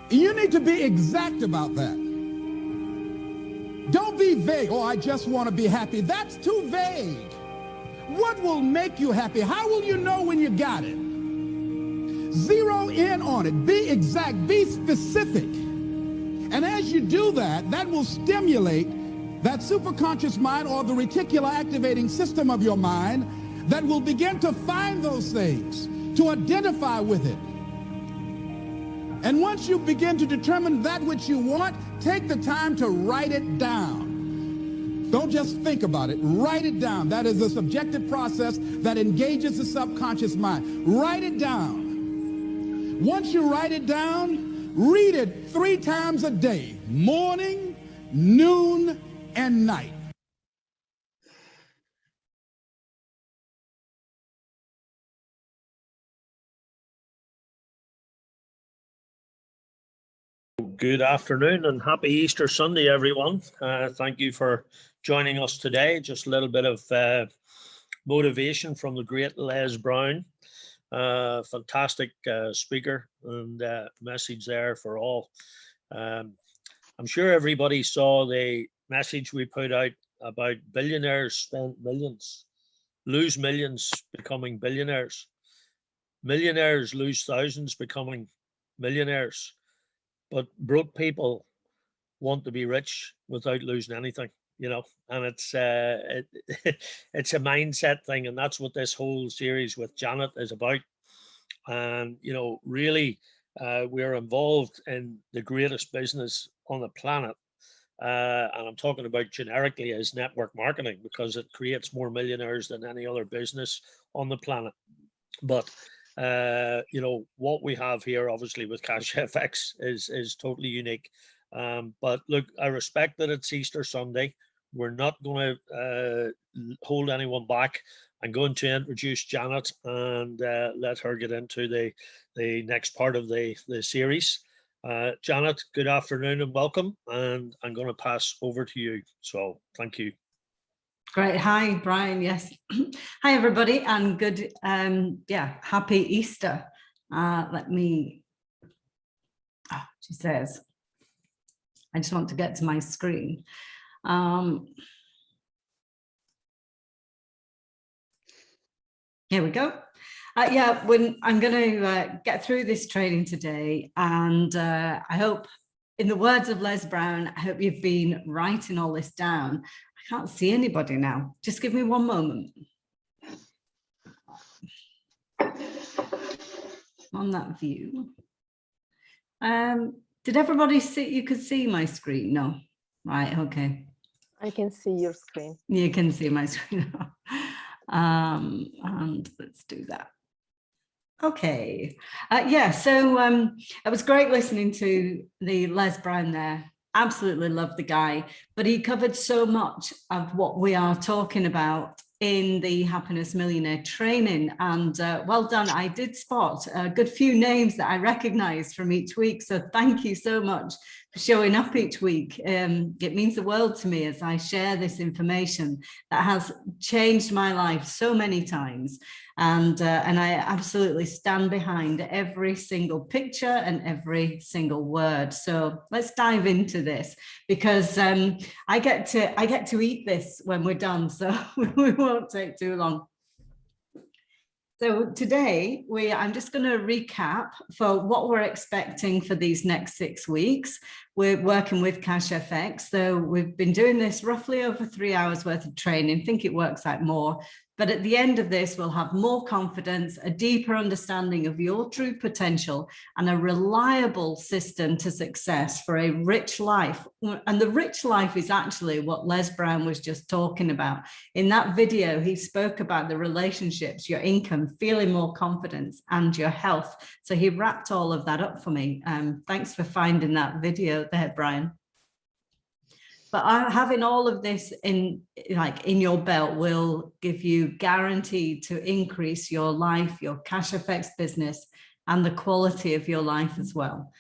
You need to be exact about that. Don't be vague. Oh, I just want to be happy. That's too vague. What will make you happy? How will you know when you got it? Zero in on it. Be exact. Be specific. And as you do that, that will stimulate that superconscious mind, or the reticular activating system of your mind, that will begin to find those things, to identify with it. And once you begin to determine that which you want, take the time to write it down. Don't just think about it. Write it down. That is a subjective process that engages the subconscious mind. Write it down. Once you write it down, read it 3 times a day, morning, noon, and night. Good afternoon and happy Easter Sunday, everyone. Thank you for joining us today. Just a little bit of motivation from the great Les Brown. Fantastic speaker and message there for all. I'm sure everybody saw the message we put out about billionaires spend millions, lose millions becoming billionaires. Millionaires lose thousands becoming millionaires. But broke people want to be rich without losing anything, you know, and it's a mindset thing. And that's what this whole series with Janet is about. And, you know, really, we're involved in the greatest business on the planet. And I'm talking about generically as network marketing, because it creates more millionaires than any other business on the planet. But you know, what we have here obviously with Cash FX is totally unique. But look, I respect that it's Easter Sunday. We're not going to hold anyone back. I'm going to introduce Janet and let her get into the next part of the series. Janet, good afternoon and welcome. And I'm going to pass over to you. So thank you. Great. Hi, Brian. Yes. Hi, everybody, and good, happy Easter. Let me, she says, I just want to get to my screen. Here we go. I'm going to get through this training today, and I hope, in the words of Les Brown, I hope you've been writing all this down. I can't see anybody now. Just give me one moment. On that view. Did everybody see? You could see my screen? No. Right. Okay. I can see your screen. You can see my screen. And let's do that. Okay. So it was great listening to the Les Brown there. Absolutely love the guy, but he covered so much of what we are talking about in the Happiness Millionaire training, and well done. I did spot a good few names that I recognized from each week, so thank you so much for showing up each week. It means the world to me as I share this information that has changed my life so many times, and I absolutely stand behind every single picture and every single word. So let's dive into this, because I get to eat this when we're done, so we won't take too long. So today I'm just going to recap for what we're expecting for these next 6 weeks. We're working with Cash FX. So we've been doing this roughly over 3 hours worth of training. I think it works out more. But at the end of this, we'll have more confidence, a deeper understanding of your true potential, and a reliable system to success for a rich life. And the rich life is actually what Les Brown was just talking about. In that video, he spoke about the relationships, your income, feeling more confidence, and your health. So he wrapped all of that up for me. Thanks for finding that video there, Brian. But having all of this in your belt will give you guaranteed to increase your life, your Cash FX business, and the quality of your life as well.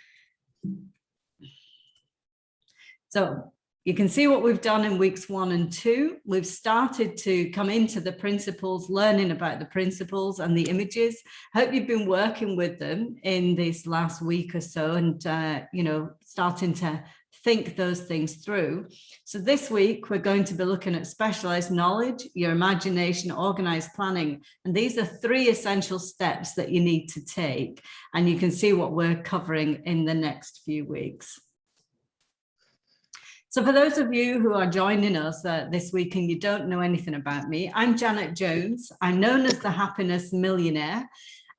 So You can see what we've done in weeks 1 and 2. We've started to come into the principles, learning about the principles and the images. I hope you've been working with them in this last week or so and, starting to think those things through. So this week, we're going to be looking at specialized knowledge, your imagination, organized planning. And these are 3 essential steps that you need to take. And you can see what we're covering in the next few weeks. So for those of you who are joining us this week and you don't know anything about me, I'm Janet Jones. I'm known as the Happiness Millionaire,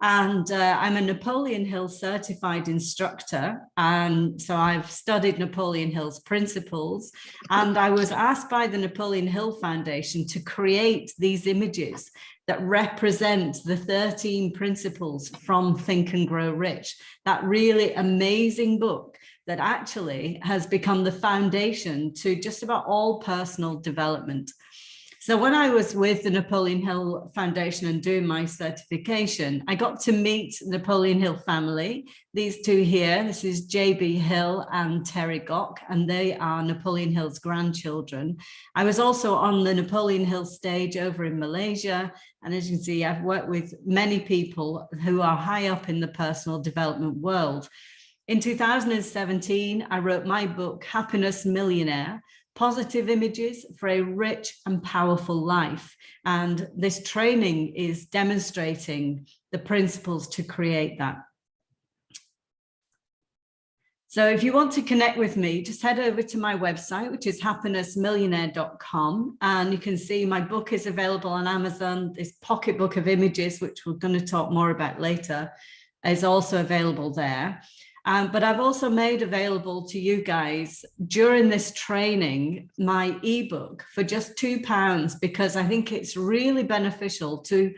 and I'm a Napoleon Hill certified instructor. And so I've studied Napoleon Hill's principles, and I was asked by the Napoleon Hill Foundation to create these images that represent the 13 principles from Think and Grow Rich, that really amazing book that actually has become the foundation to just about all personal development. So when I was with the Napoleon Hill Foundation and doing my certification, I got to meet Napoleon Hill family. These 2 here, this is JB Hill and Terry Gock, and they are Napoleon Hill's grandchildren. I was also on the Napoleon Hill stage over in Malaysia. And as you can see, I've worked with many people who are high up in the personal development world. In 2017, I wrote my book, Happiness Millionaire, Positive Images for a Rich and Powerful Life. And this training is demonstrating the principles to create that. So if you want to connect with me, just head over to my website, which is happinessmillionaire.com. And you can see my book is available on Amazon. This pocketbook of images, which we're going to talk more about later, is also available there. But I've also made available to you guys during this training my ebook for just £2, because I think it's really beneficial to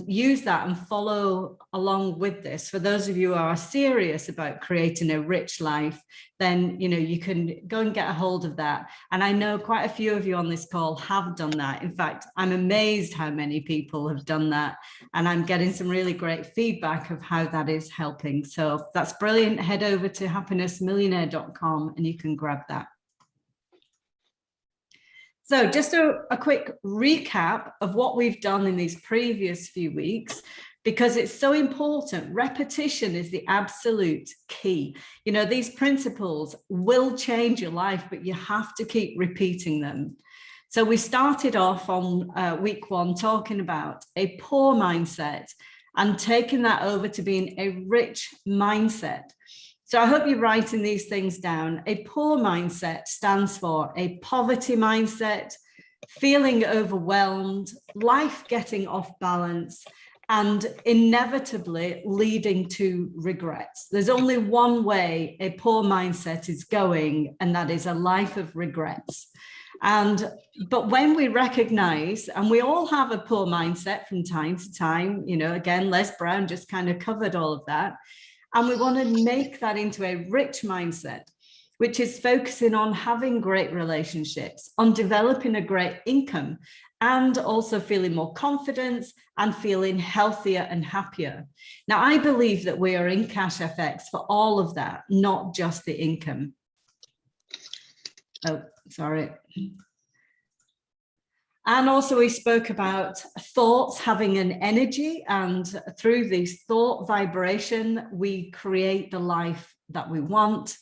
use that and follow along with this. For those of you who are serious about creating a rich life, then you can go and get a hold of that. And I know quite a few of you on this call have done that. In fact, I'm amazed how many people have done that, and I'm getting some really great feedback of how that is helping. So that's brilliant. Head over to happinessmillionaire.com and you can grab that. So just a quick recap of what we've done in these previous few weeks, because it's so important. Repetition is the absolute key. These principles will change your life, but you have to keep repeating them. So we started off on week 1 talking about a poor mindset and taking that over to being a rich mindset. So I hope you're writing these things down. A poor mindset stands for a poverty mindset, feeling overwhelmed, life getting off balance, and inevitably leading to regrets. There's only one way a poor mindset is going, and that is a life of regrets. But when we recognize, and we all have a poor mindset from time to time, again, Les Brown just kind of covered all of that. And we want to make that into a rich mindset, which is focusing on having great relationships, on developing a great income, and also feeling more confidence and feeling healthier and happier. Now, I believe that we are in Cash FX for all of that, not just the income. Oh, sorry. And also we spoke about thoughts having an energy, and through these thought vibration, we create the life that we want.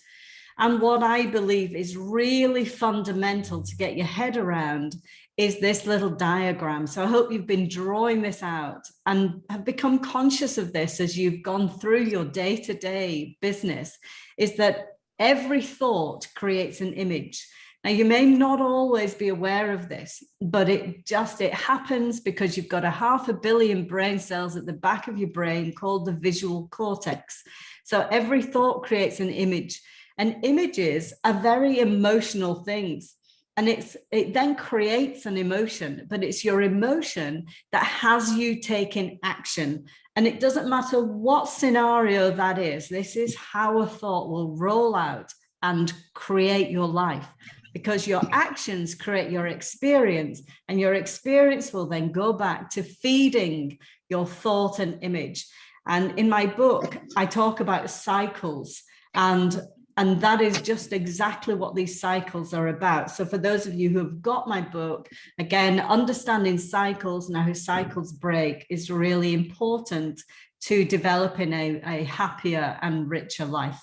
And what I believe is really fundamental to get your head around is this little diagram. So I hope you've been drawing this out and have become conscious of this as you've gone through your day-to-day business, is that every thought creates an image. Now, you may not always be aware of this, but it happens because you've got 500 million brain cells at the back of your brain called the visual cortex. So every thought creates an image, and images are very emotional things. And it then creates an emotion, but it's your emotion that has you taking action. And it doesn't matter what scenario that is. This is how a thought will roll out and create your life, because your actions create your experience, and your experience will then go back to feeding your thought and image. And in my book, I talk about cycles, and And that is just exactly what these cycles are about. So for those of you who have got my book, again, understanding cycles and how cycles break is really important to developing a happier and richer life.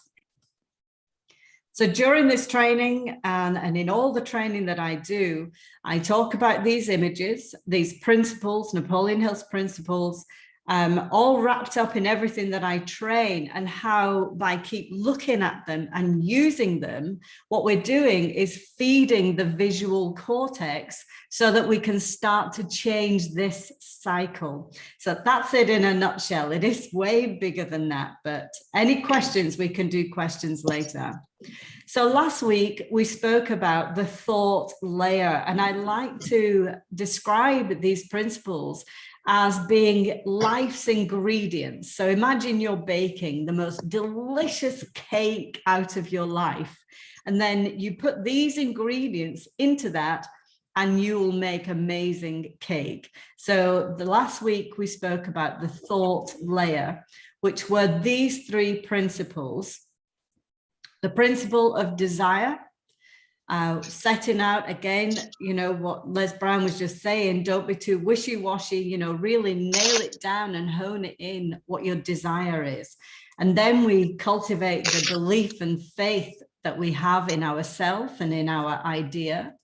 So during this training and in all the training that I do, I talk about these images, these principles, Napoleon Hill's principles, all wrapped up in everything that I train, and how by keep looking at them and using them, what we're doing is feeding the visual cortex so that we can start to change this cycle. So that's it in a nutshell. It is way bigger than that, but any questions, we can do questions later. So last week we spoke about the thought layer, and I like to describe these principles as being life's ingredients. So imagine you're baking the most delicious cake out of your life, and then you put these ingredients into that and you'll make amazing cake. So the last week we spoke about the thought layer, which were these three principles. The principle of desire, setting out, again, you know, what Les Brown was just saying, don't be too wishy-washy, you know, really nail it down and hone it in what your desire is. And then we cultivate the belief and faith that we have in ourselves and in our idea.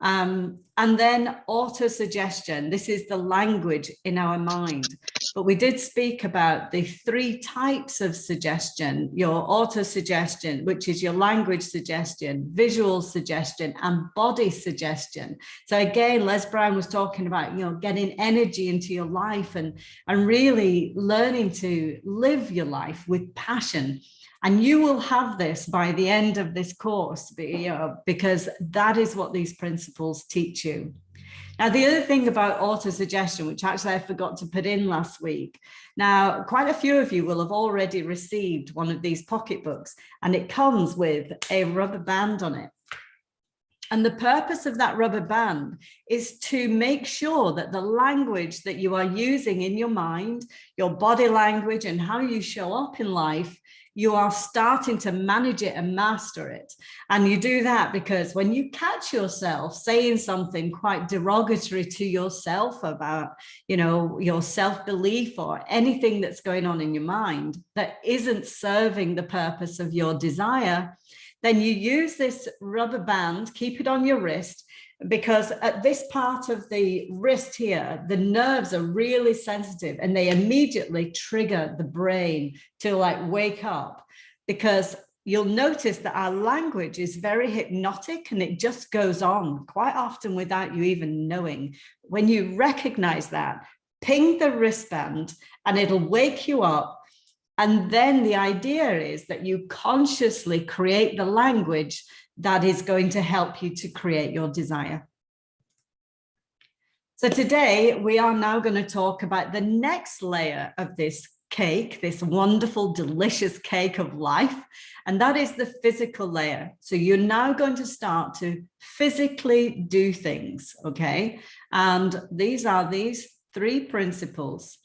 And then auto-suggestion. This is the language in our mind. But we did speak about the three types of suggestion: your auto-suggestion, which is your language suggestion, visual suggestion, and body suggestion. So again, Les Brown was talking about, you know, getting energy into your life and really learning to live your life with passion. And you will have this by the end of this course, you know, because that is what these principles teach you. Now, the other thing about auto-suggestion, which actually I forgot to put in last week. Now, quite a few of you will have already received one of these pocketbooks, and it comes with a rubber band on it. And the purpose of that rubber band is to make sure that the language that you are using in your mind, your body language, and how you show up in life, you are starting to manage it and master it. And you do that because when you catch yourself saying something quite derogatory to yourself about, you know, your self-belief or anything that's going on in your mind that isn't serving the purpose of your desire, then you use this rubber band, keep it on your wrist, because at this part of the wrist here, the nerves are really sensitive and they immediately trigger the brain to like wake up, because you'll notice that our language is very hypnotic and it just goes on quite often without you even knowing. When you recognize that, ping the wristband and it'll wake you up. And then the idea is that you consciously create the language that is going to help you to create your desire. So today we are now going to talk about the next layer of this cake, this wonderful, delicious cake of life, and that is the physical layer. So you're now going to start to physically do things, okay? And these are these three principles.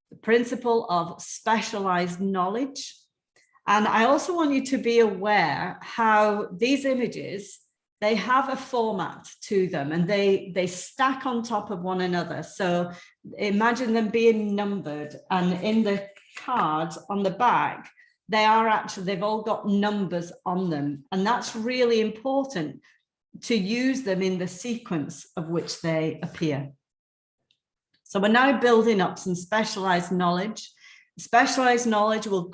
The principle of specialized knowledge. And I also want you to be aware how these images, they have a format to them and they stack on top of one another. So imagine them being numbered, and in the cards on the back, they've all got numbers on them. And that's really important to use them in the sequence of which they appear. So we're now building up some specialized knowledge. Specialized knowledge will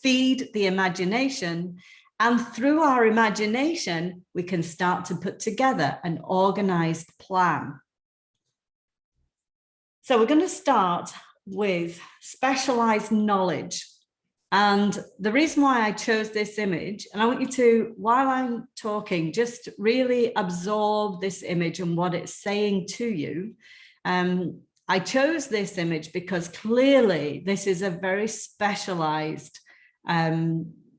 feed the imagination, and through our imagination, we can start to put together an organized plan. So we're going to start with specialized knowledge. And the reason why I chose this image, and I want you to, while I'm talking, just really absorb this image and what it's saying to you. I chose this image because clearly this is a very specialized,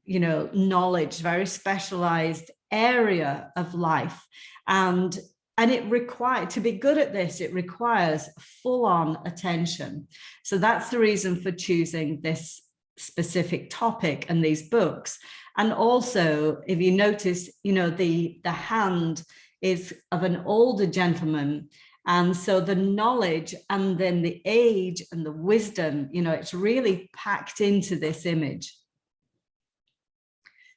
knowledge, very specialized area of life. And it requires, to be good at this, it requires full-on attention. So that's the reason for choosing this specific topic and these books. And also, if you notice, the hand is of an older gentleman. And so the knowledge and then the age and the wisdom, it's really packed into this image.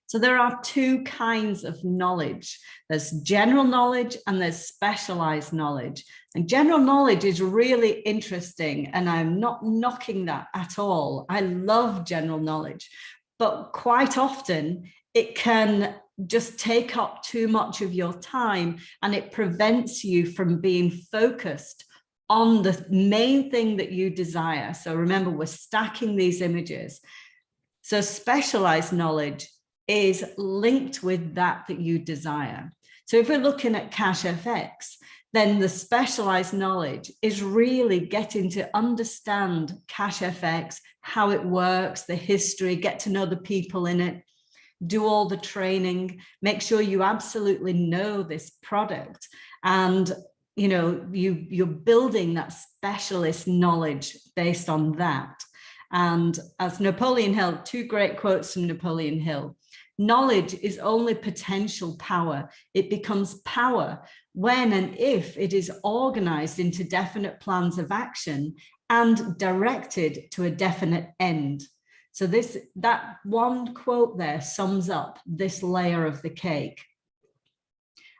So there are two kinds of knowledge. There's general knowledge and there's specialized knowledge. And general knowledge is really interesting, and I'm not knocking that at all. I love general knowledge, but quite often it can just take up too much of your time, and it prevents you from being focused on the main thing that you desire. So remember, we're stacking these images. So specialized knowledge is linked with that you desire. So if we're looking at Cash FX, then the specialized knowledge is really getting to understand Cash FX, how it works, the history, get to know the people in it, do all the training, make sure you absolutely know this product. And you're building that specialist knowledge based on that. And as Napoleon Hill, two great quotes from Napoleon Hill: knowledge is only potential power. It becomes power when and if it is organized into definite plans of action and directed to a definite end. So that one quote there sums up this layer of the cake.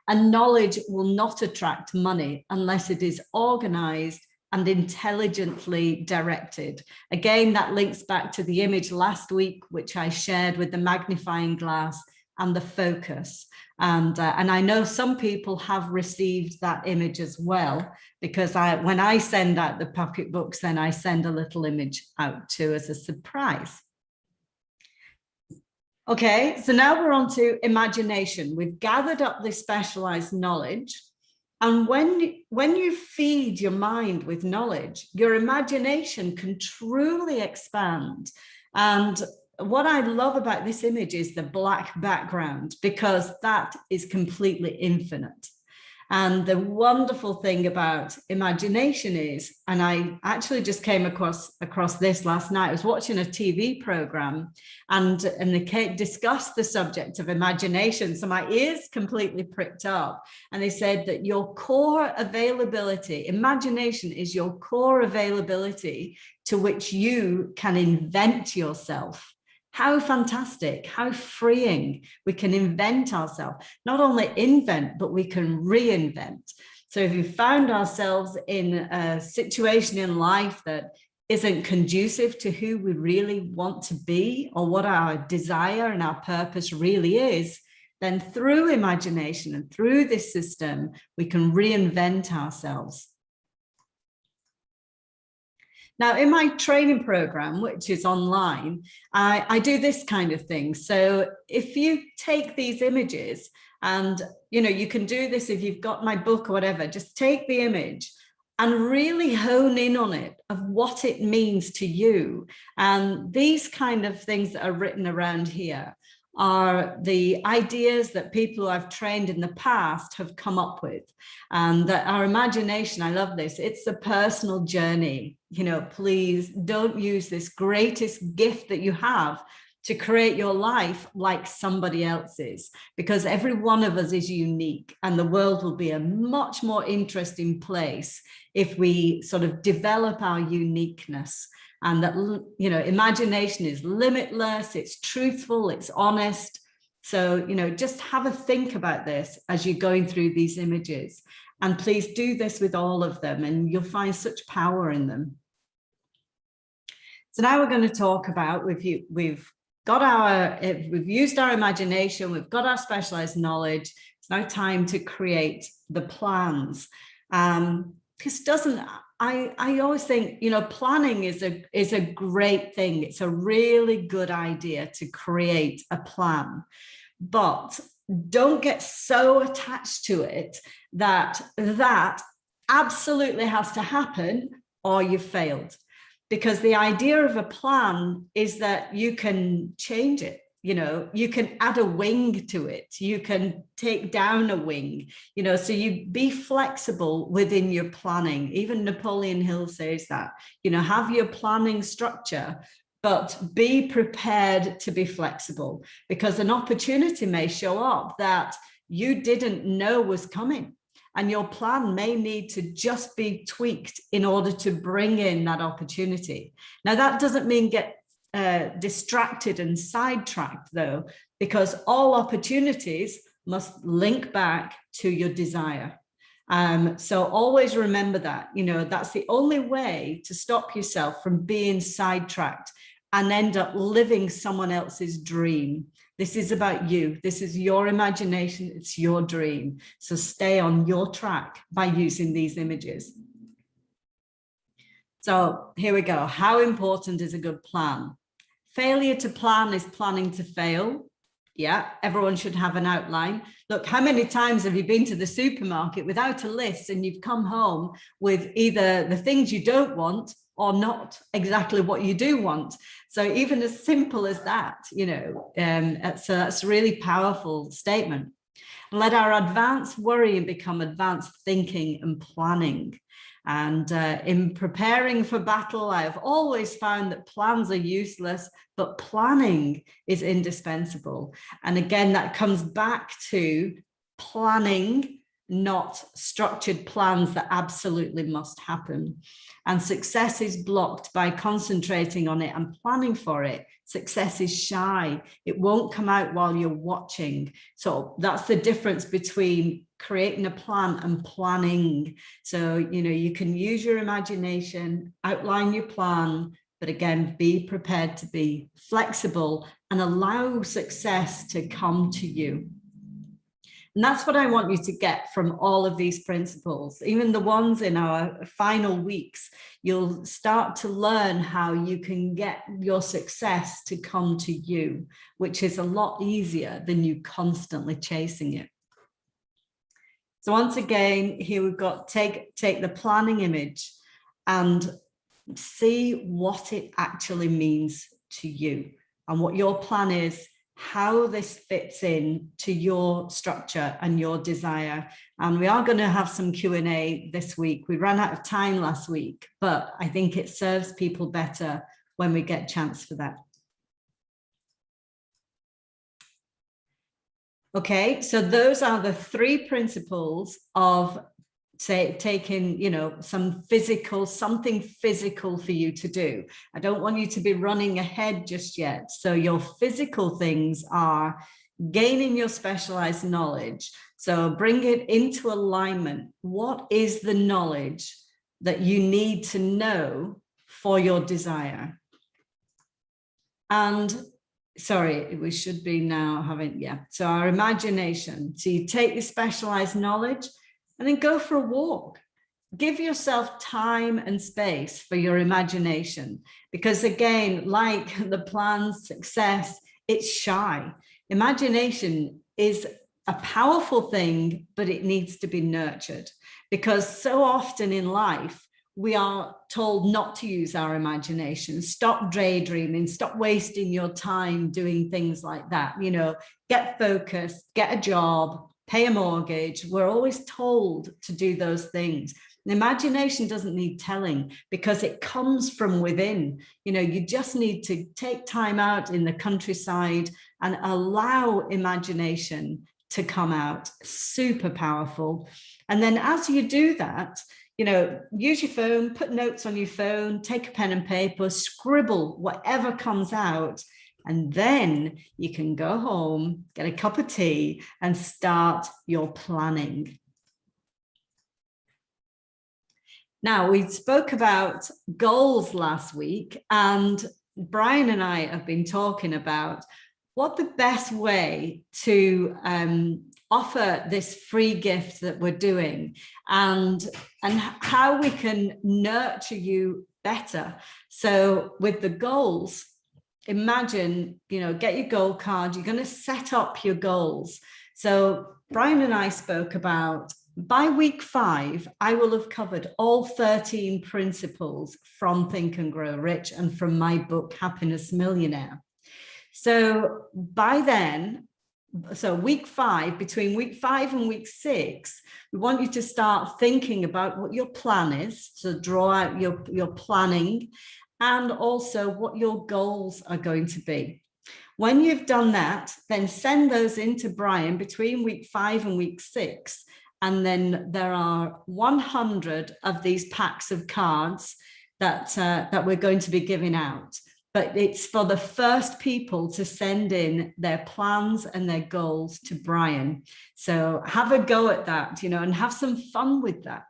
And knowledge will not attract money unless it is organized and intelligently directed. Again, that links back to the image last week, which I shared with the magnifying glass and the focus. And I know some people have received that image as well, because when I send out the pocketbooks, then I send a little image out too as a surprise. Okay, so now we're on to imagination. We've gathered up this specialized knowledge. And when you feed your mind with knowledge, your imagination can truly expand. And what I love about this image is the black background, because that is completely infinite. And the wonderful thing about imagination is, and I actually just came across this last night. I was watching a TV program, and they discussed the subject of imagination. So my ears completely pricked up. And they said that your core availability, imagination is your core availability to which you can invent yourself. How fantastic, how freeing. We can invent ourselves, not only invent, but we can reinvent. So if you found ourselves in a situation in life that isn't conducive to who we really want to be, or what our desire and our purpose really is, then through imagination and through this system, we can reinvent ourselves. Now, in my training program, which is online, I do this kind of thing. So if you take these images, and you can do this if you've got my book or whatever, just take the image and really hone in on it, of what it means to you. And these kind of things that are written around here are the ideas that people who I've trained in the past have come up with. And that our imagination, I love this, it's a personal journey. Please don't use this greatest gift that you have to create your life like somebody else's, because every one of us is unique, and the world will be a much more interesting place if we sort of develop our uniqueness. And that, imagination is limitless, it's truthful, it's honest. So, just have a think about this as you're going through these images. And please do this with all of them, and you'll find such power in them. So now we're going to talk about, we've used our imagination, we've got our specialized knowledge. It's now time to create the plans. I always think, planning is a great thing. It's a really good idea to create a plan, but don't get so attached to it that absolutely has to happen or you've failed. Because the idea of a plan is that you can change it. You can add a wing to it. You can take down a wing, so you be flexible within your planning. Even Napoleon Hill says that, have your planning structure, but be prepared to be flexible, because an opportunity may show up that you didn't know was coming. And your plan may need to just be tweaked in order to bring in that opportunity. Now, that doesn't mean get distracted and sidetracked, though, because all opportunities must link back to your desire. So always remember that, that's the only way to stop yourself from being sidetracked and end up living someone else's dream. This is about you. This is your imagination. It's your dream. So stay on your track by using these images. So here we go. How important is a good plan? Failure to plan is planning to fail. Yeah, everyone should have an outline. Look, how many times have you been to the supermarket without a list and you've come home with either the things you don't want or not exactly what you do want? So even as simple as that, that's a really powerful statement. Let our advanced worrying become advanced thinking and planning. And in preparing for battle, I have always found that plans are useless, but planning is indispensable. And again, that comes back to planning, not structured plans that absolutely must happen. And success is blocked by concentrating on it and planning for it. Success is shy. It won't come out while you're watching. So that's the difference between creating a plan and planning. So, you can use your imagination, outline your plan, but again, be prepared to be flexible and allow success to come to you. And that's what I want you to get from all of these principles. Even the ones in our final weeks, you'll start to learn how you can get your success to come to you, which is a lot easier than you constantly chasing it. So once again, here we've got take the planning image and see what it actually means to you and what your plan is, how this fits in to your structure and your desire. And we are going to have some Q&A this week. We ran out of time last week, but I think it serves people better when we get a chance for that. Okay, so those are the 3 principles of taking, something physical for you to do. I don't want you to be running ahead just yet. So your physical things are gaining your specialized knowledge. So bring it into alignment. What is the knowledge that you need to know for your desire? And sorry, we should be now having, so our imagination. So you take your specialized knowledge and then go for a walk. Give yourself time and space for your imagination, because again, like the plan's success, it's shy. Imagination is a powerful thing, but it needs to be nurtured, because so often in life, we are told not to use our imagination. Stop daydreaming, stop wasting your time doing things like that. Get focused, get a job, pay a mortgage. We're always told to do those things. The imagination doesn't need telling, because it comes from within. You just need to take time out in the countryside and allow imagination to come out. Super powerful. And then as you do that, use your phone, put notes on your phone, take a pen and paper, scribble whatever comes out. And then you can go home, get a cup of tea, and start your planning. Now, we spoke about goals last week, and Brian and I have been talking about what the best way to offer this free gift that we're doing, and how we can nurture you better. So with the goals, imagine, get your goal card. You're going to set up your goals. So Brian and I spoke about, by week 5, I will have covered all 13 principles from Think and Grow Rich and from my book, Happiness Millionaire. So by then, week 5, between week 5 and week 6, we want you to start thinking about what your plan is. So draw out your planning, and also what your goals are going to be. When you've done that, then send those into Brian between week 5 and week 6. And then there are 100 of these packs of cards that we're going to be giving out. But it's for the first people to send in their plans and their goals to Brian. So have a go at that, and have some fun with that.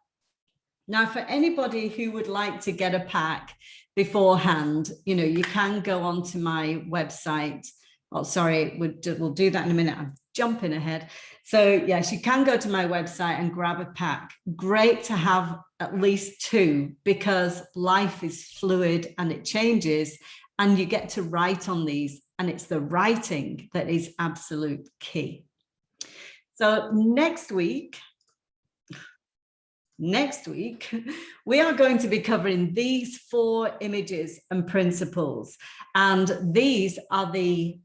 Now, for anybody who would like to get a pack beforehand, you can go onto my website. Oh, sorry, we'll do that in a minute. I'm jumping ahead. So yes, you can go to my website and grab a pack. Great to have at least 2, because life is fluid and it changes, and you get to write on these, and it's the writing that is absolute key. So next week, we are going to be covering these 4 images and principles, and these are the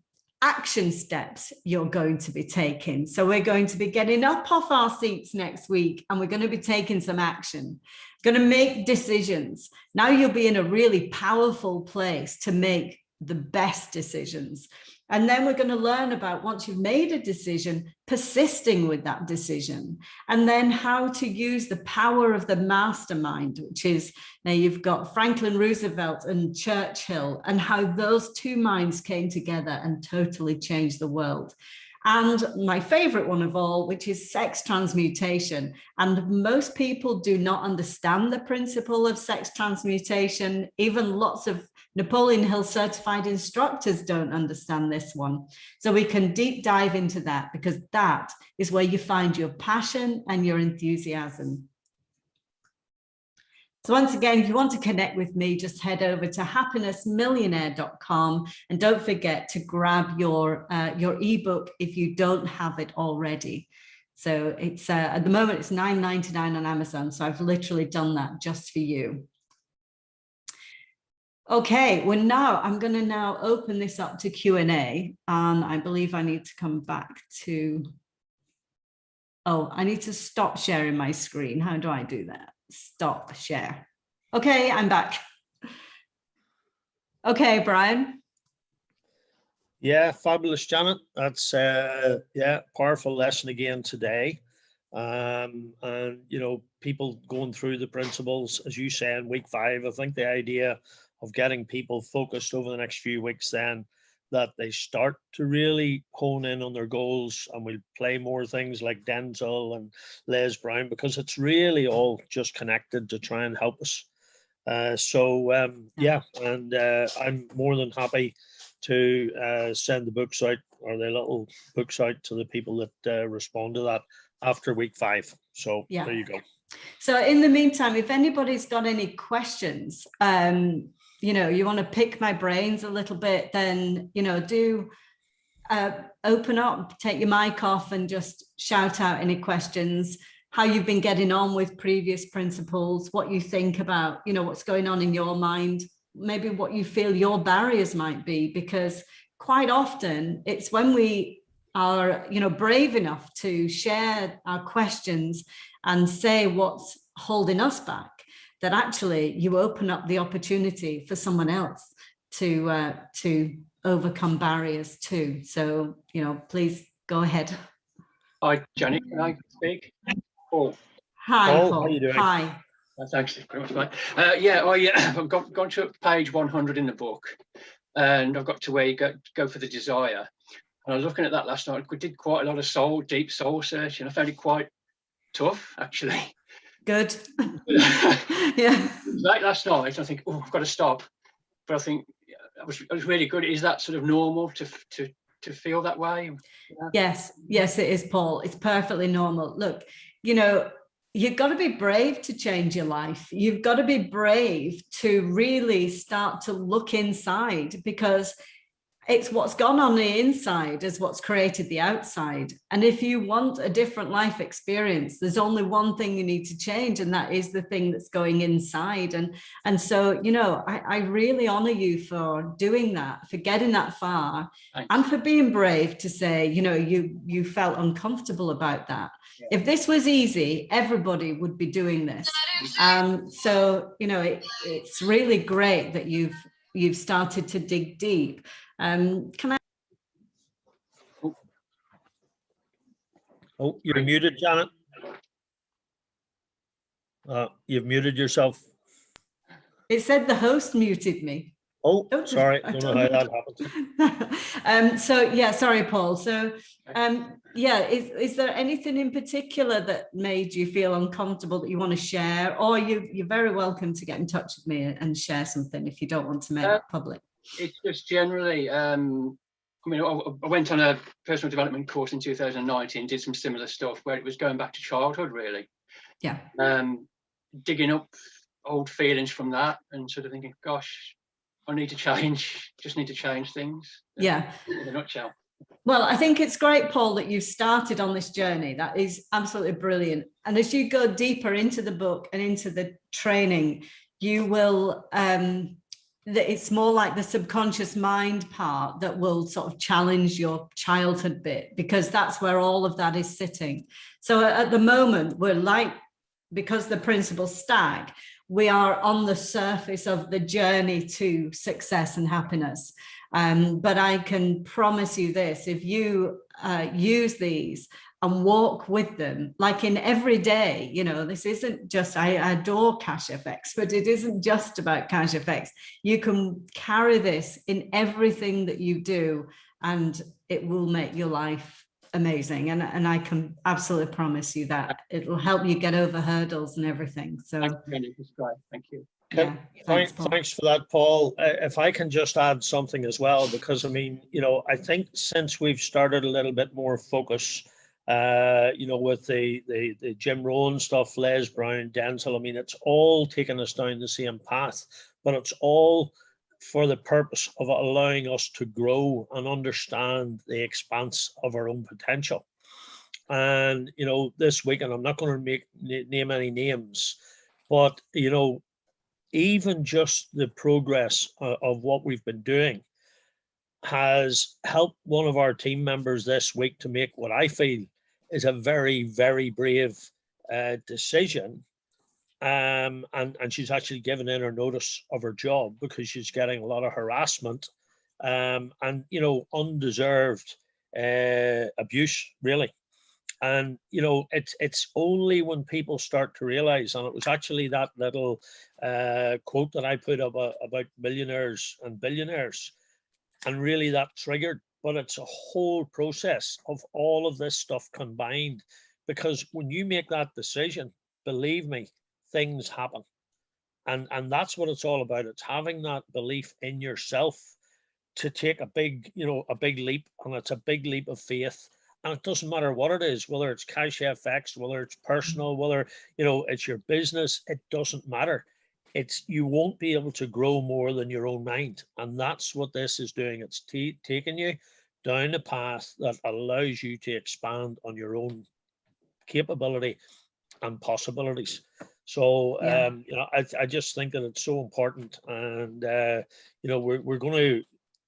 action steps you're going to be taking. So we're going to be getting up off our seats next week, and we're going to be taking some action, going to make decisions. Now you'll be in a really powerful place to make the best decisions. And then we're going to learn about, once you've made a decision, persisting with that decision, and then how to use the power of the mastermind, which is, now you've got Franklin Roosevelt and Churchill, and how those 2 minds came together and totally changed the world. And my favorite one of all, which is sex transmutation. And most people do not understand the principle of sex transmutation. Even lots of Napoleon Hill certified instructors don't understand this one. So we can deep dive into that, because that is where you find your passion and your enthusiasm. So once again, if you want to connect with me, just head over to happinessmillionaire.com, and don't forget to grab your ebook if you don't have it already. So it's at the moment it's $9.99 on Amazon. So I've literally done that just for you. Okay, I'm going to now open this up to Q&A, and I believe I need to come back to, I need to stop sharing my screen. How do I do that? Stop share. Okay, I'm back. Okay, Brian. Yeah, fabulous, Janet. That's powerful lesson again today. And people going through the principles, as you say, in week 5. I think the idea of getting people focused over the next few weeks, then that they start to really hone in on their goals, and we'll play more things like Denzel and Les Brown, because it's really all just connected to try and help us. I'm more than happy to send the books out, or the little books out, to the people that respond to that after week 5. So there you go. So in the meantime, if anybody's got any questions, you want to pick my brains a little bit, then, do open up, take your mic off, and just shout out any questions, how you've been getting on with previous principles, what you think about, what's going on in your mind, maybe what you feel your barriers might be, because quite often it's when we are, brave enough to share our questions and say what's holding us back, that actually you open up the opportunity for someone else to overcome barriers too. So, please go ahead. Hi, Janet, can I speak? Paul. Hi, Paul. How are you doing? Hi. That's actually pretty much fine. I've gone to page 100 in the book, and I've got to where you go for the desire. And I was looking at that last night. We did quite a lot of deep soul searching. I found it quite tough, actually. Good. Yeah. Like last night, I think, I've got to stop. But I think it was really good. Is that sort of normal to feel that way? Yeah. Yes, it is, Paul. It's perfectly normal. Look, you've got to be brave to change your life. You've got to be brave to really start to look inside, because it's what's gone on the inside is what's created the outside. And if you want a different life experience, there's only one thing you need to change, and that is the thing that's going inside. And so, you know, I really honor you for doing that, for getting that far. Thanks. And for being brave to say, you know, you felt uncomfortable about that. Yeah. If this was easy, everybody would be doing this. So, you know, it's really great that you've started to dig deep. Can I? Oh, you're muted, Janet. You've muted yourself. It said the host muted me. Oh, sorry, I don't know how that happened. So yeah, sorry, Paul. So yeah, is there anything in particular that made you feel uncomfortable that you want to share, or you're very welcome to get in touch with me and share something if you don't want to make it public. It's just generally, I mean, I went on a personal development course in 2019, did some similar stuff where it was going back to childhood, really. Yeah. Digging up old feelings from that and sort of thinking, gosh, I need to change, just need to change things. Yeah. In a nutshell. Well, I think it's great, Paul, that you've started on this journey. That is absolutely brilliant. And as you go deeper into the book and into the training, you will, it's more like the subconscious mind part that will sort of challenge your childhood bit, because that's where all of that is sitting. So at the moment, we're like, because the principles stack, we are on the surface of the journey to success and happiness. But I can promise you this, if you use these and walk with them, like in every day, you know, this isn't just, I adore Cash FX, but it isn't just about Cash FX. You can carry this in everything that you do, and it will make your life amazing. And I can absolutely promise you that it will help you get over hurdles and everything. So thank you. Yeah, thanks for that, Paul. If I can just add something as well, because I mean, you know, I think since we've started a little bit more focus, you know, with the Jim Rohn stuff, Les Brown, Denzel, I mean, it's all taken us down the same path, but it's all for the purpose of allowing us to grow and understand the expanse of our own potential. And, you know, this week, and I'm not going to name any names, but, you know, even just the progress of what we've been doing has helped one of our team members this week to make what I feel is a very, very brave decision. And she's actually given in her notice of her job because she's getting a lot of harassment and, you know, undeserved abuse, really. And, you know, it's only when people start to realize, and it was actually that little quote that I put up about millionaires and billionaires, and really that triggered, but it's a whole process of all of this stuff combined, because when you make that decision, believe me, things happen. And that's what it's all about. It's having that belief in yourself to take a big, you know, a big leap, and it's a big leap of faith. And it doesn't matter what it is, whether it's Cash FX, whether it's personal, whether, you know, it's your business, it doesn't matter. It's, you won't be able to grow more than your own mind. And that's what this is doing. It's taking you down a path that allows you to expand on your own capability and possibilities. So, you know, I just think that it's so important. And, you know, we're going to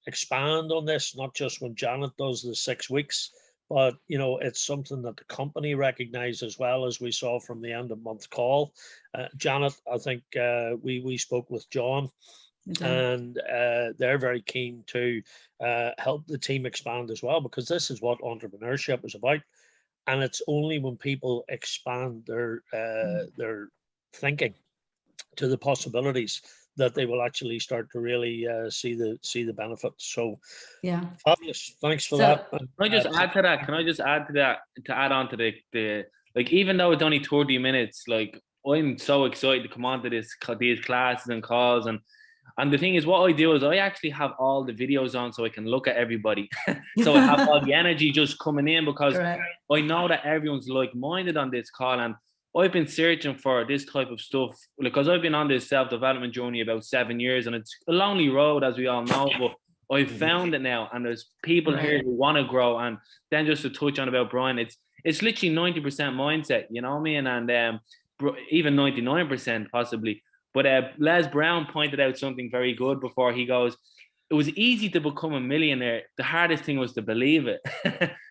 expand on this, not just when Janet does the 6 weeks, but, you know, it's something that the company recognized as well, as we saw from the end of month call. Janet, I think we spoke with John, and they're very keen to help the team expand as well, because this is what entrepreneurship is about. And it's only when people expand their thinking to the possibilities that they will actually start to really see the benefits. So yeah, fabulous. Thanks for that. Can I just add to that? Can I just add to that, to add on to the like, even though it's only 30 minutes, like, I'm so excited to come on to these classes and calls. And the thing is, what I do is I actually have all the videos on so I can look at everybody. So I have all the energy just coming in, because correct. I know that everyone's like-minded on this call. And I've been searching for this type of stuff because I've been on this self-development journey about 7 years, and it's a lonely road, as we all know. But I've found it now, and there's people here who want to grow. And then just to touch on about Brian, it's literally 90% mindset, you know what I mean? And even 99% possibly. But Les Brown pointed out something very good before. He goes, it was easy to become a millionaire. The hardest thing was to believe it.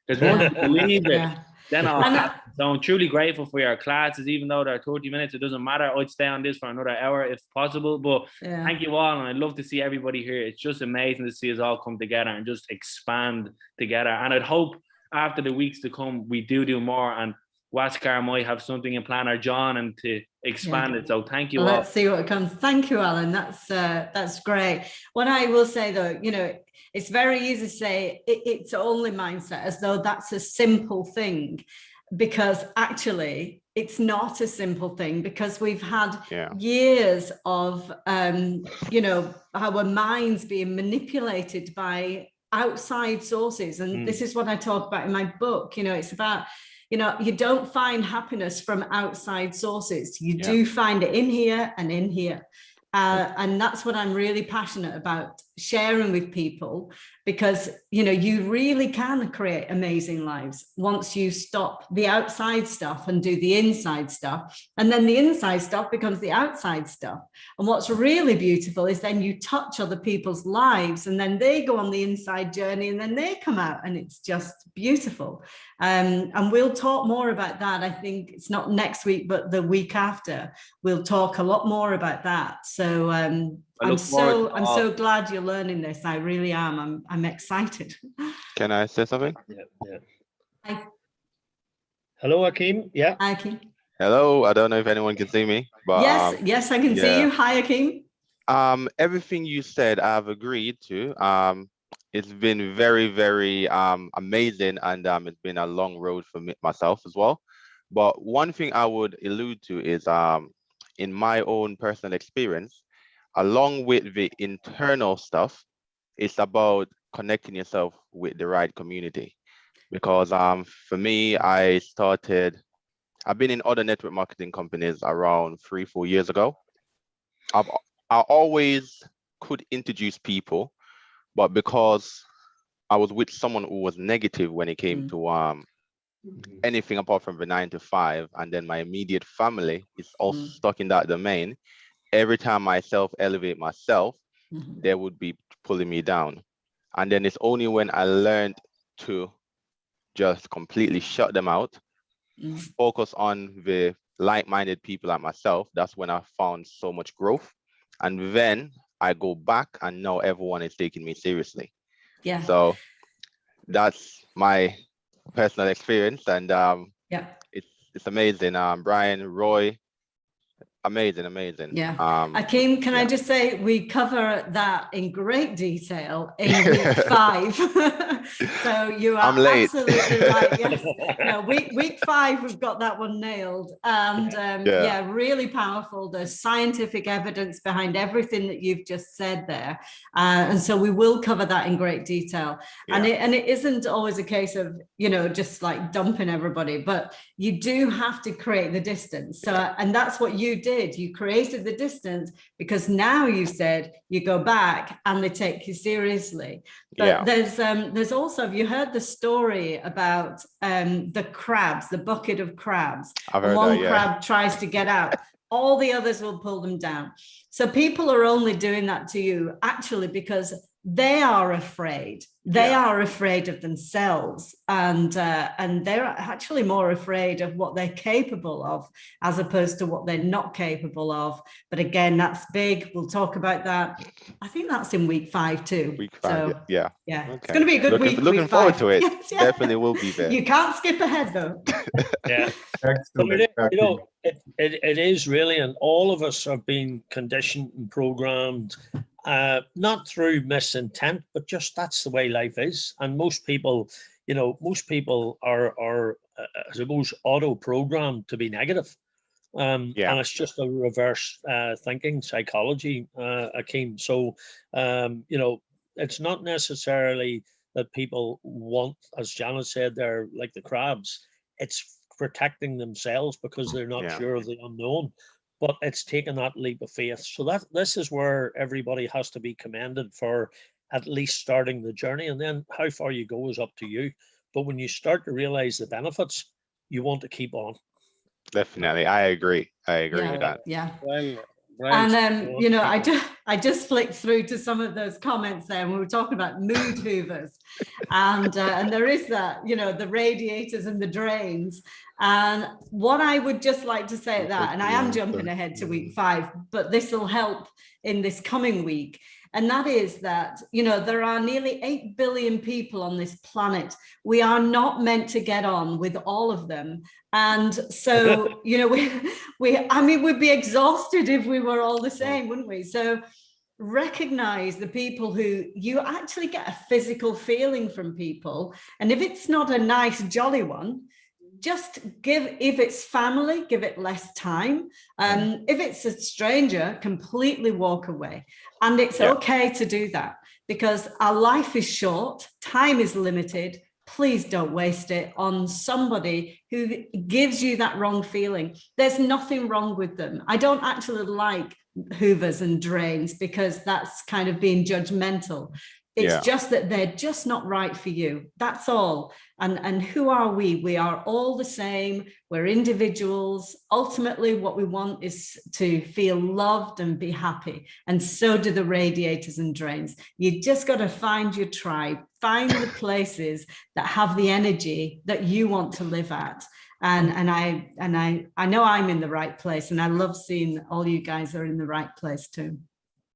Because once you believe it, then so I'm truly grateful for your classes, even though they're 30 minutes. It doesn't matter. I'd stay on this for another hour if possible. But thank you all. And I'd love to see everybody here. It's just amazing to see us all come together and just expand together. And I'd hope after the weeks to come, we do more. And Waskar might have something in plan, or John, and to expand it. So thank you all. Let's see what comes. Thank you, Alan. That's great. What I will say though, it's very easy to say it's only mindset, as though that's a simple thing, because actually it's not a simple thing, because we've had years of our minds being manipulated by outside sources. And this is what I talk about in my book. It's about, you don't find happiness from outside sources. You do find it in here and in here. And that's what I'm really passionate about sharing with people, because, you really can create amazing lives once you stop the outside stuff and do the inside stuff. And then the inside stuff becomes the outside stuff. And what's really beautiful is then you touch other people's lives, and then they go on the inside journey, and then they come out, and it's just beautiful. And we'll talk more about that. I think it's not next week, but the week after, we'll talk a lot more about that. So I'm so glad you're learning this. I really am. I'm excited. Can I say something? Yeah. Hi. Hello, Akeem. Yeah. Hi, Akeem. Hello. I don't know if anyone can see me, but yes, I can see you. Hi, Akeem. Everything you said, I've agreed to. It's been very, very amazing, and it's been a long road for myself as well. But one thing I would allude to is in my own personal experience, along with the internal stuff, it's about connecting yourself with the right community. Because for me, I've been in other network marketing companies around 3-4 years ago. I always could introduce people, but because I was with someone who was negative when it came to anything apart from the 9 to 5, and then my immediate family is also stuck in that domain, every time I self-elevate myself, they would be pulling me down. And then it's only when I learned to just completely shut them out, focus on the like-minded people like myself, that's when I found so much growth. And then I go back, and now everyone is taking me seriously. Yeah. So that's my personal experience, and it's amazing. Brian, Roy, amazing. Yeah. Akeem, can I just say, we cover that in great detail in week 5. So you are absolutely right. Yes. No, week 5, we've got that one nailed. And really powerful. There's scientific evidence behind everything that you've just said there. And so we will cover that in great detail. Yeah. And it isn't always a case of, just like dumping everybody, but you do have to create the distance. So, and that's what you did. You created the distance, because now you said you go back and they take you seriously. But there's also, have you heard the story about the crabs, the bucket of crabs? One crab tries to get out, all the others will pull them down. So people are only doing that to you actually because they are afraid. They are afraid of themselves, and they're actually more afraid of what they're capable of, as opposed to what they're not capable of. But again, that's big. We'll talk about that. I think that's in week 5 too. Week 5, so, yeah. Okay. It's going to be a good week. Looking forward to it. Yes, Definitely will be there. You can't skip ahead though. Yeah. It is really, and all of us have been conditioned and programmed. Not through misintent, but just that's the way life is. And most people, are I suppose, auto-programmed to be negative. And it's just a reverse thinking psychology, Akeem. So, it's not necessarily that people want, as Janet said, they're like the crabs. It's protecting themselves because they're not sure of the unknown. But it's taken that leap of faith. So this is where everybody has to be commended for at least starting the journey, and then how far you go is up to you. But when you start to realize the benefits, you want to keep on. Definitely, I agree. I agree Yeah, with that. yeah. Brian, And you know, keep I just flicked through to some of those comments there, and we were talking about mood hoovers, and there is that, you know, the radiators and the drains. And what I would just like to say at that, and I am jumping ahead to week 5, but this will help in this coming week. And that is that, you know, there are nearly 8 billion people on this planet. We are not meant to get on with all of them. And so, you know, I mean, we'd be exhausted if we were all the same, wouldn't we? So recognize the people who you actually get a physical feeling from people. And if it's not a nice, jolly one, just give, if it's family, give it less time. If it's a stranger, completely walk away. And it's okay to do that, because our life is short, time is limited. Please don't waste it on somebody who gives you that wrong feeling. There's nothing wrong with them. I don't actually like hoovers and drains, because that's kind of being judgmental. It's just that they're just not right for you. That's all. And who are we? We are all the same. We're individuals. Ultimately, what we want is to feel loved and be happy. And so do the radiators and drains. You just got to find your tribe, find the places that have the energy that you want to live at. And I know I'm in the right place, and I love seeing all you guys are in the right place too.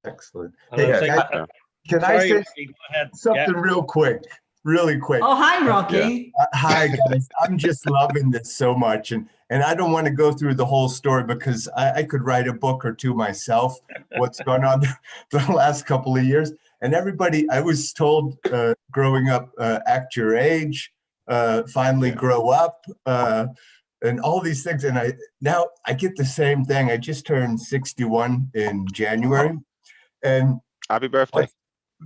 Excellent. And I Hey, think can I Sorry, say Rocky, go ahead. something real quick? Really quick. Oh, hi, Rocky. Hi, guys. I'm just loving this so much. And I don't want to go through the whole story, because I could write a book or two myself, what's gone on the last couple of years. And everybody, I was told growing up, act your age, finally grow up, and all these things. And now I get the same thing. I just turned 61 in January. And Happy birthday.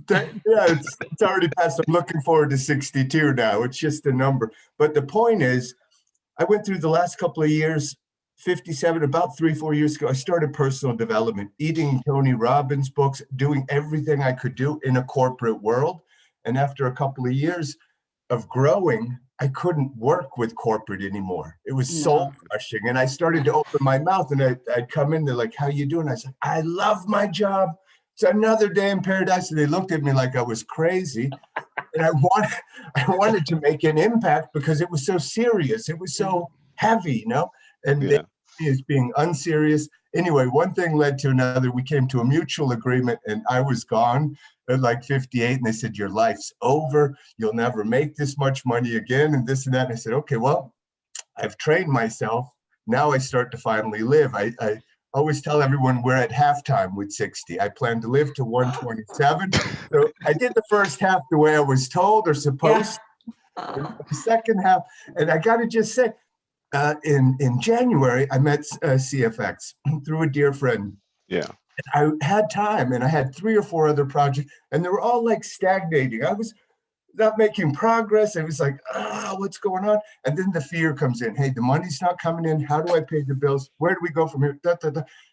it's already passed. I'm looking forward to 62 now. It's just a number. But the point is, I went through the last couple of years, 57, about 3-4 years ago, I started personal development, eating Tony Robbins books, doing everything I could do in a corporate world. And after a couple of years of growing, I couldn't work with corporate anymore. It was soul crushing. And I started to open my mouth, and I'd come in, they're like, how you doing? I said, I love my job. It's another day in paradise. And they looked at me like I was crazy. And I wanted to make an impact, because it was so serious. It was so heavy, you know, and they is being unserious. Anyway, one thing led to another. We came to a mutual agreement, and I was gone at like 58. And they said, your life's over. You'll never make this much money again, and this and that. And I said, okay, well, I've trained myself. Now I start to finally live. I always tell everyone we're at halftime with 60. I plan to live to 127. So I did the first half the way I was told or supposed. The second half, and I got to just say, in January, I met CFX through a dear friend. Yeah. I had time, and I had 3 or 4 other projects, and they were all like stagnating. I was not making progress. I was like, what's going on? And then the fear comes in. Hey, the money's not coming in. How do I pay the bills? Where do we go from here?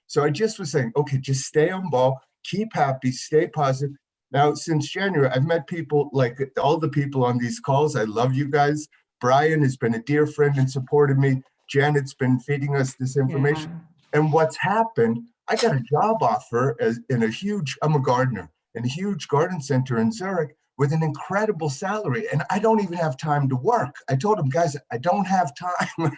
So I just was saying, okay, just stay on ball, keep happy, stay positive. Now, since January, I've met people like all the people on these calls. I love you guys. Brian has been a dear friend and supported me. Janet's been feeding us this information. And what's happened, I got a job offer I'm a gardener, in a huge garden center in Zurich, with an incredible salary. And I don't even have time to work. I told them, guys, I don't have time.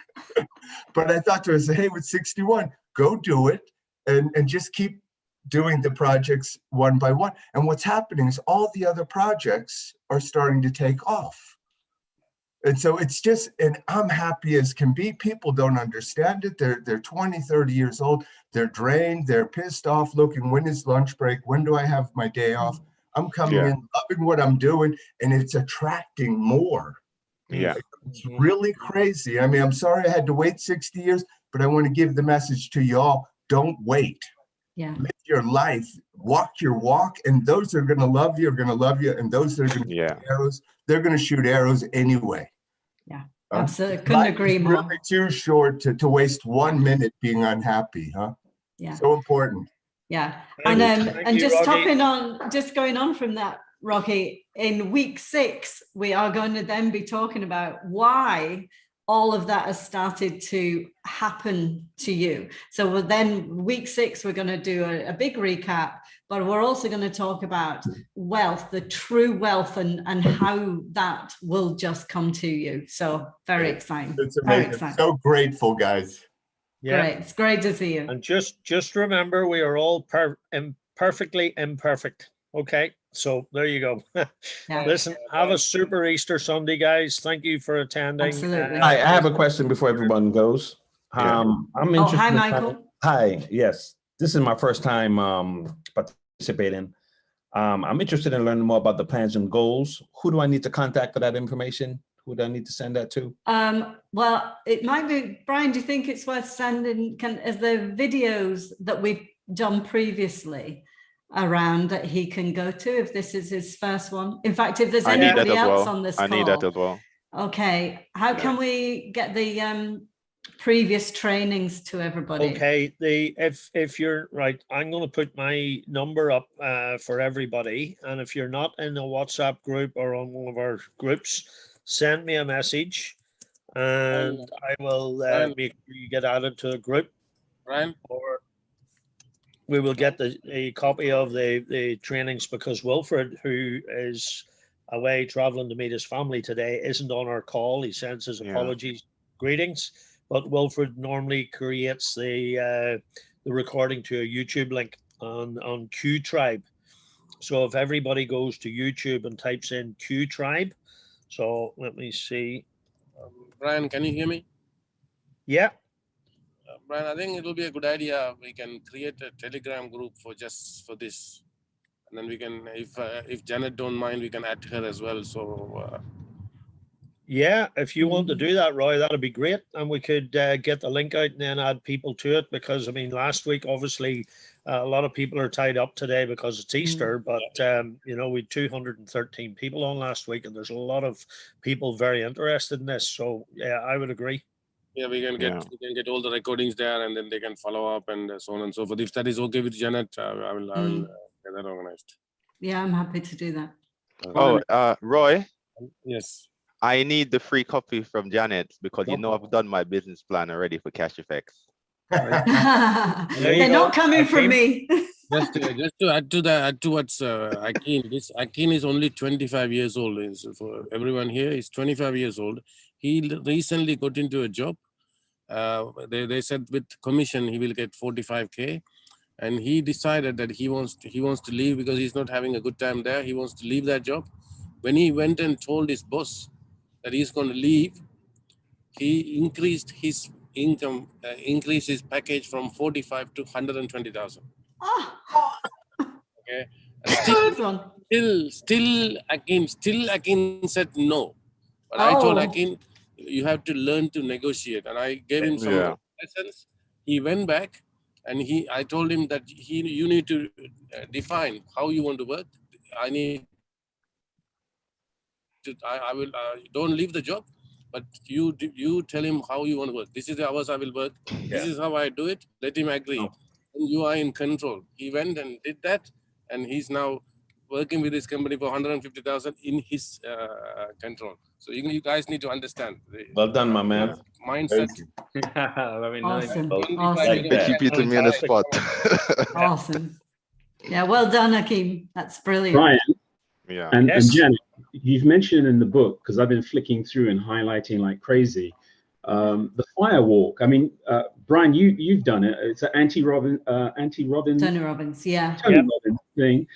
But I thought to myself, hey, with 61, go do it and just keep doing the projects one by one. And what's happening is all the other projects are starting to take off. And so it's just, and I'm happy as can be. People don't understand it. They're 20, 30 years old. They're drained. They're pissed off looking, when is lunch break? When do I have my day off? I'm coming in, loving what I'm doing, and it's attracting more. Yeah. It's really crazy. I mean, I'm sorry I had to wait 60 years, but I want to give the message to you all. Don't wait. Live your life, walk your walk, and those that are going to love you are going to love you, and those that are going to shoot arrows, they're going to shoot arrows anyway. Yeah, absolutely. Couldn't agree more. It's really too short to waste 1 minute being unhappy, huh? Yeah. So important. Yeah, and just Rocky. going on from that, Rocky, in week 6, we are going to then be talking about why all of that has started to happen to you. So then week 6, we're going to do a big recap, but we're also going to talk about wealth, the true wealth, and how that will just come to you. So very exciting. It's amazing. So grateful, guys. Yeah. Great. It's great to see you. And just remember, we are all perfectly imperfect. Okay, so there you go. Yeah. Listen, have a super Easter Sunday, guys. Thank you for attending. Absolutely. I have a question before everyone goes. I'm interested. Hi, Michael. Hi, yes. This is my first time participating. I'm interested in learning more about the plans and goals. Who do I need to contact for that information? Who do I need to send that to? Well, it might be, Brian, do you think it's worth sending, as the videos that we've done previously around that he can go to if this is his first one? In fact, if there's anybody else on this call. I need that as well. Okay, how can we get the previous trainings to everybody? Okay, if you're right, I'm going to put my number up for everybody, and if you're not in a WhatsApp group or on one of our groups, send me a message, and I will make sure you get added to a group. Ryan? Or we will get a copy of the trainings, because Wilfred, who is away traveling to meet his family today, isn't on our call. He sends his apologies, greetings, but Wilfred normally creates the recording to a YouTube link on Q Tribe. So if everybody goes to YouTube and types in Q Tribe, so let me see. Brian, can you hear me? Yeah. Brian, I think it will be a good idea. We can create a Telegram group for this, and then we can, if Janet don't mind, we can add her as well. So yeah, if you want to do that, Roy, that'd be great, and we could get the link out and then add people to it, because I mean, last week obviously a lot of people are tied up today because it's Easter, but you know, we had 213 people on last week, and there's a lot of people very interested in this. So yeah, I would agree. yeah, we can get all the recordings there, and then they can follow up and so on and so forth. If that is okay with Janet, I will get that organized. Yeah, I'm happy to do that. Oh, Roy. Yes. I need the free copy from Janet, because you know I've done my business plan already for Cash Effects. They're not coming from me. Just to add to that, add to what's Akin. This Akin is only 25 years old. For everyone here, he's 25 years old. He recently got into a job. They said with commission he will get 45K, and he decided that he wants to leave because he's not having a good time there. He wants to leave that job. When he went and told his boss that he's going to leave, he increased his income, increased his package from 45 to 120,000. Okay. Still Akin said no. But I told Akin, you have to learn to negotiate, and I gave him some lessons. He went back, and I told him that you need to define how you want to work. I will don't leave the job, but you tell him how you want to work. This is the hours I will work. This is how I do it. Let him agree. And you are in control. He went and did that, and he's now working with his company for 150,000 in his control. So you guys need to understand. Well done, my man. Mindset. Very nice. Awesome. They keep you me on the spot. Awesome. Yeah, well done, Akeem. That's brilliant. Brian, and Janet, you've mentioned in the book, because I've been flicking through and highlighting like crazy, the fire walk. I mean, Brian, you've done it. It's an Tony Robbins, yeah. Tony Robbins thing.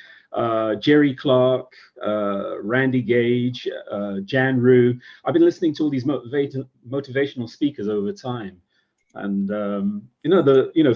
Jerry Clark, Randy Gage, Jan Rue. I've been listening to all these motivational speakers over time, and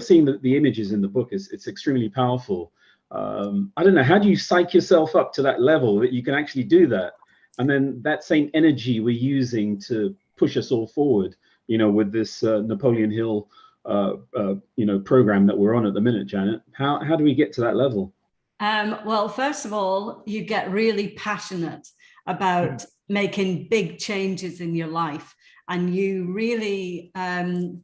seeing the images in the book it's extremely powerful. I don't know, how do you psych yourself up to that level that you can actually do that, and then that same energy we're using to push us all forward, with this Napoleon Hill program that we're on at the minute, Janet? How do we get to that level? Well, first of all, you get really passionate about making big changes in your life, and you really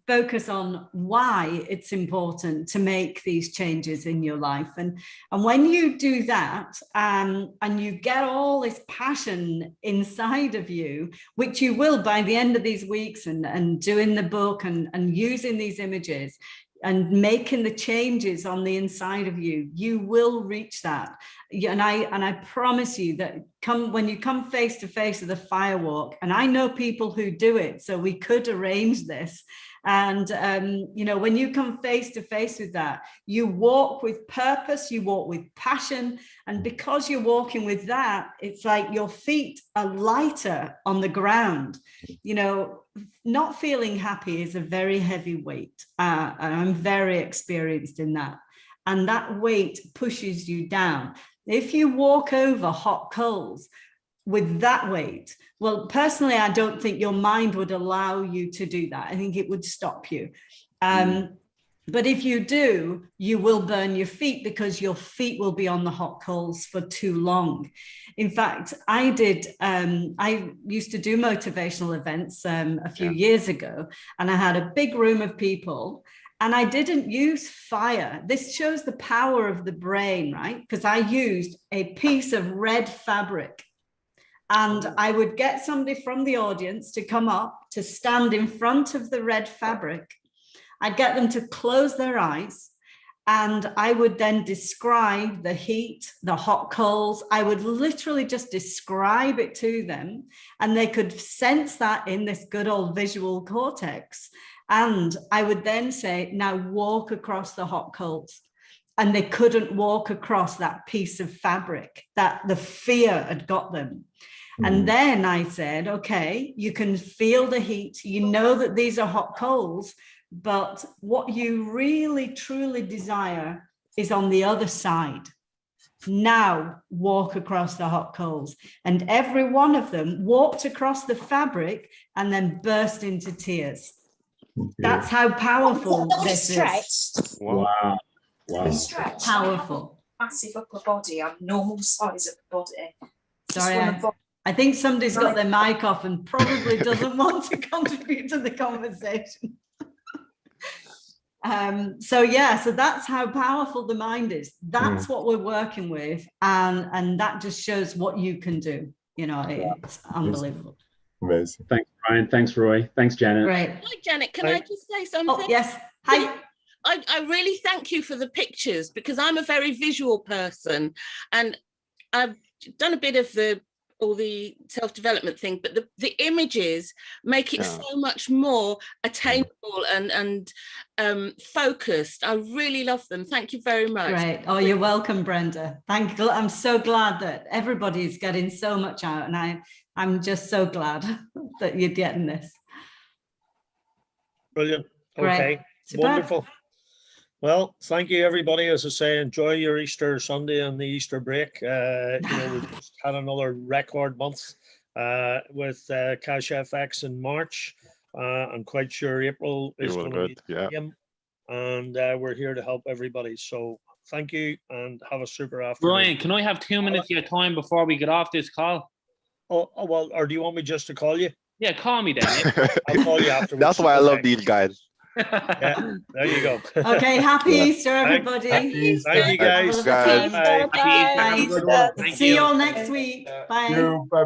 focus on why it's important to make these changes in your life. And when you do that, and you get all this passion inside of you, which you will by the end of these weeks, and doing the book and using these images and making the changes on the inside of you, you will reach that. And I promise you that when you come face to face with the firewalk, and I know people who do it, so we could arrange this. And, you know, when you come face to face with that, you walk with purpose, you walk with passion. And because you're walking with that, it's like your feet are lighter on the ground. You know, not feeling happy is a very heavy weight. And I'm very experienced in that. And that weight pushes you down. If you walk over hot coals with that weight, well, personally, I don't think your mind would allow you to do that. I think it would stop you. But if you do, you will burn your feet, because your feet will be on the hot coals for too long. In fact, I used to do motivational events a few years ago, and I had a big room of people, and I didn't use fire. This shows the power of the brain, right? Because I used a piece of red fabric. And I would get somebody from the audience to come up, to stand in front of the red fabric. I'd get them to close their eyes, and I would then describe the heat, the hot coals. I would literally just describe it to them, and they could sense that in this good old visual cortex. And I would then say, now walk across the hot coals. And they couldn't walk across that piece of fabric, that the fear had got them. And then I said, okay, you can feel the heat. You know that these are hot coals, but what you really, truly desire is on the other side. Now walk across the hot coals. And every one of them walked across the fabric and then burst into tears. That's how powerful this is. Wow. Stretch. Powerful. Massive upper body. I'm normal size of the body. Sorry, I think somebody's got their mic off and probably doesn't want to contribute to the conversation. So that's how powerful the mind is. That's what we're working with, and that just shows what you can do. You know, it's unbelievable. Amazing. Thanks, Brian. Thanks, Roy. Thanks, Janet. Great. Hi, Janet. Can I just say something? Oh, yes. Hi. I really thank you for the pictures, because I'm a very visual person, and I've done a bit of all the self-development thing, but the images make it so much more attainable and focused. I really love them. Thank you very much. Great. Oh, you're welcome, Brenda. Thank you. I'm so glad that everybody is getting so much out, and I'm just so glad that you're getting this. Brilliant. Okay. Wonderful. Well, thank you, everybody. As I say, enjoy your Easter Sunday and the Easter break. You know, we've just had another record month with Cash FX in March. I'm quite sure April is going to be the same. And we're here to help everybody. So thank you, and have a super afternoon. Brian, can I have 2 minutes of your time before we get off this call? Oh, well, or do you want me just to call you? Yeah, call me then. I'll call you afterwards. That's why I love these guys. Yeah, there you go. Okay, happy Easter, everybody. Thank you, guys. Bye. Bye. See you all next week. Bye. Bye-bye.